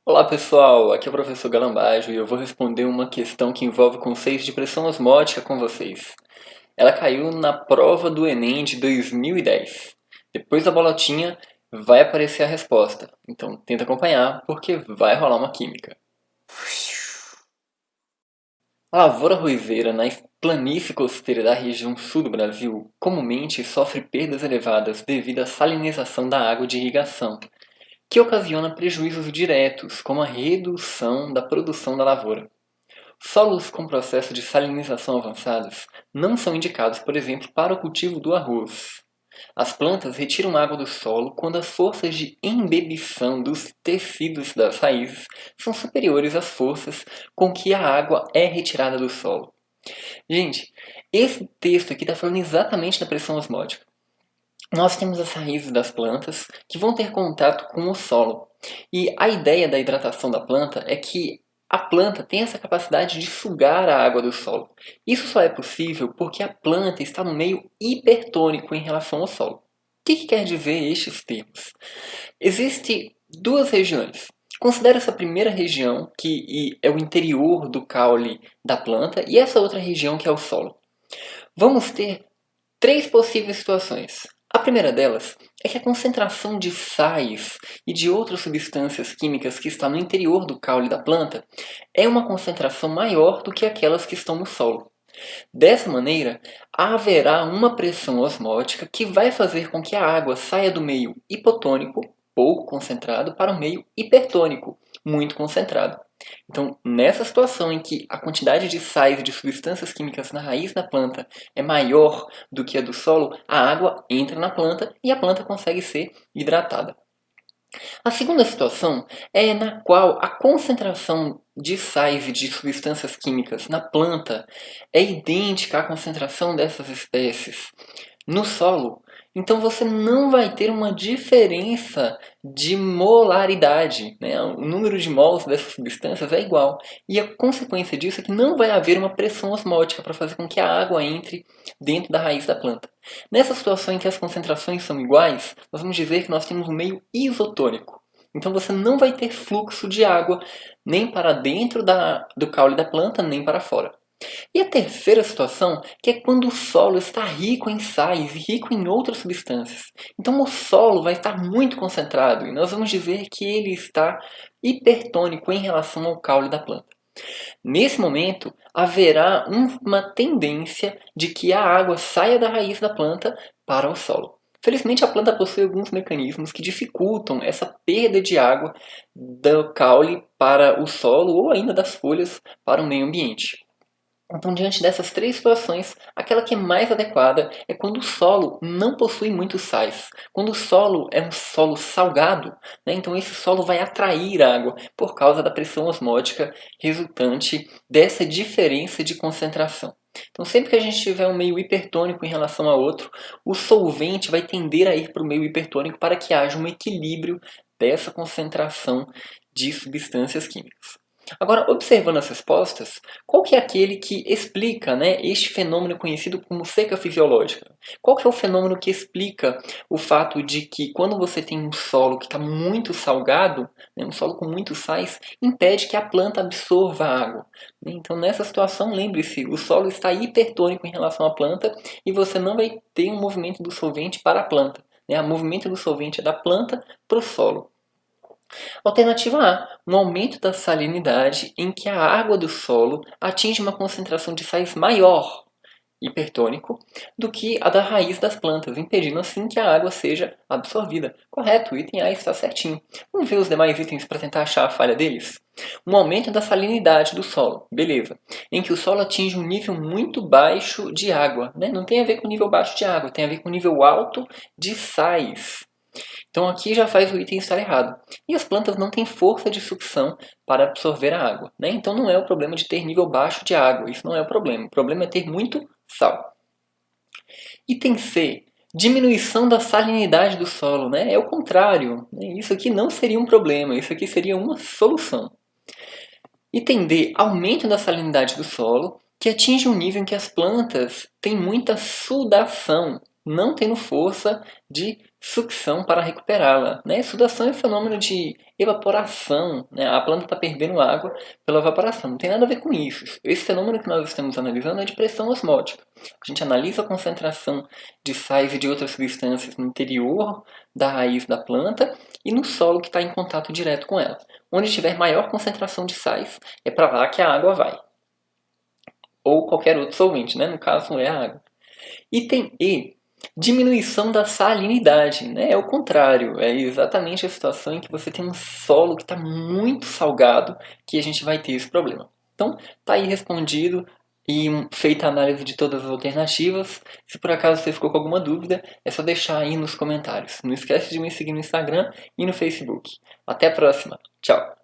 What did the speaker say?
Olá pessoal, aqui é o professor Galambajo e eu vou responder uma questão que envolve conceitos de pressão osmótica com vocês. Ela caiu na prova do Enem de 2010. Depois da bolotinha vai aparecer a resposta, então tenta acompanhar porque vai rolar uma química. A lavoura arrozeira na planície costeira da região sul do Brasil comumente sofre perdas elevadas devido à salinização da água de irrigação, que ocasiona prejuízos diretos, como a redução da produção da lavoura. Solos com processo de salinização avançados não são indicados, por exemplo, para o cultivo do arroz. As plantas retiram água do solo quando as forças de embebição dos tecidos das raízes são superiores às forças com que a água é retirada do solo. Gente, esse texto aqui está falando exatamente da pressão osmótica. Nós temos as raízes das plantas que vão ter contato com o solo. E a ideia da hidratação da planta é que a planta tem essa capacidade de sugar a água do solo. Isso só é possível porque a planta está no meio hipertônico em relação ao solo. O que quer dizer estes termos? Existem duas regiões. Considere essa primeira região, que é o interior do caule da planta, e essa outra região, que é o solo. Vamos ter três possíveis situações. A primeira delas é que a concentração de sais e de outras substâncias químicas que está no interior do caule da planta é uma concentração maior do que aquelas que estão no solo. Dessa maneira, haverá uma pressão osmótica que vai fazer com que a água saia do meio hipotônico, pouco concentrado, para o meio hipertônico, muito concentrado. Então, nessa situação em que a quantidade de sais e de substâncias químicas na raiz da planta é maior do que a do solo, a água entra na planta e a planta consegue ser hidratada. A segunda situação é na qual a concentração de sais e de substâncias químicas na planta é idêntica à concentração dessas espécies no solo, então você não vai ter uma diferença de molaridade, né? O número de mols dessas substâncias é igual. E a consequência disso é que não vai haver uma pressão osmótica para fazer com que a água entre dentro da raiz da planta. Nessa situação em que as concentrações são iguais, nós vamos dizer que nós temos um meio isotônico. Então você não vai ter fluxo de água nem para dentro do caule da planta, nem para fora. E a terceira situação, que é quando o solo está rico em sais e rico em outras substâncias. Então o solo vai estar muito concentrado e nós vamos dizer que ele está hipertônico em relação ao caule da planta. Nesse momento, haverá uma tendência de que a água saia da raiz da planta para o solo. Felizmente, a planta possui alguns mecanismos que dificultam essa perda de água do caule para o solo ou ainda das folhas para o meio ambiente. Então, diante dessas três situações, aquela que é mais adequada é quando o solo não possui muitos sais. Quando o solo é um solo salgado, né, então esse solo vai atrair água por causa da pressão osmótica resultante dessa diferença de concentração. Então, sempre que a gente tiver um meio hipertônico em relação a outro, o solvente vai tender a ir para o meio hipertônico para que haja um equilíbrio dessa concentração de substâncias químicas. Agora, observando as respostas, qual que é aquele que explica, né, este fenômeno conhecido como seca fisiológica? Qual que é o fenômeno que explica o fato de que quando você tem um solo que está muito salgado, né, um solo com muitos sais, impede que a planta absorva a água? Então, nessa situação, lembre-se, o solo está hipertônico em relação à planta e você não vai ter um movimento do solvente para a planta. Né? O movimento do solvente é da planta para o solo. Alternativa A, um aumento da salinidade em que a água do solo atinge uma concentração de sais maior, hipertônico, do que a da raiz das plantas, impedindo assim que a água seja absorvida. Correto, o item A está certinho. Vamos ver os demais itens para tentar achar a falha deles? Um aumento da salinidade do solo, beleza. Em que o solo atinge um nível muito baixo de água. Né? Não tem a ver com nível baixo de água, tem a ver com nível alto de sais. Então aqui já faz o item estar errado. E as plantas não têm força de sucção para absorver a água. Né? Então não é o problema de ter nível baixo de água. Isso não é o problema. O problema é ter muito sal. Item C. Diminuição da salinidade do solo. Né? É o contrário. Isso aqui não seria um problema. Isso aqui seria uma solução. Item D. Aumento da salinidade do solo, que atinge um nível em que as plantas têm muita sudação, não tendo força de sucção para recuperá-la, né? Sudação é um fenômeno de evaporação, né? A planta está perdendo água pela evaporação, não tem nada a ver com isso. Esse fenômeno que nós estamos analisando é de pressão osmótica. A gente analisa a concentração de sais e de outras substâncias no interior da raiz da planta e no solo que está em contato direto com ela. Onde tiver maior concentração de sais, é para lá que a água vai. Ou qualquer outro solvente, né? No caso é a água. Item E, diminuição da salinidade, né? É o contrário, é exatamente a situação em que você tem um solo que está muito salgado que a gente vai ter esse problema. Então, tá aí respondido e feita a análise de todas as alternativas. Se por acaso você ficou com alguma dúvida, é só deixar aí nos comentários. Não esquece de me seguir no Instagram e no Facebook. Até a próxima. Tchau!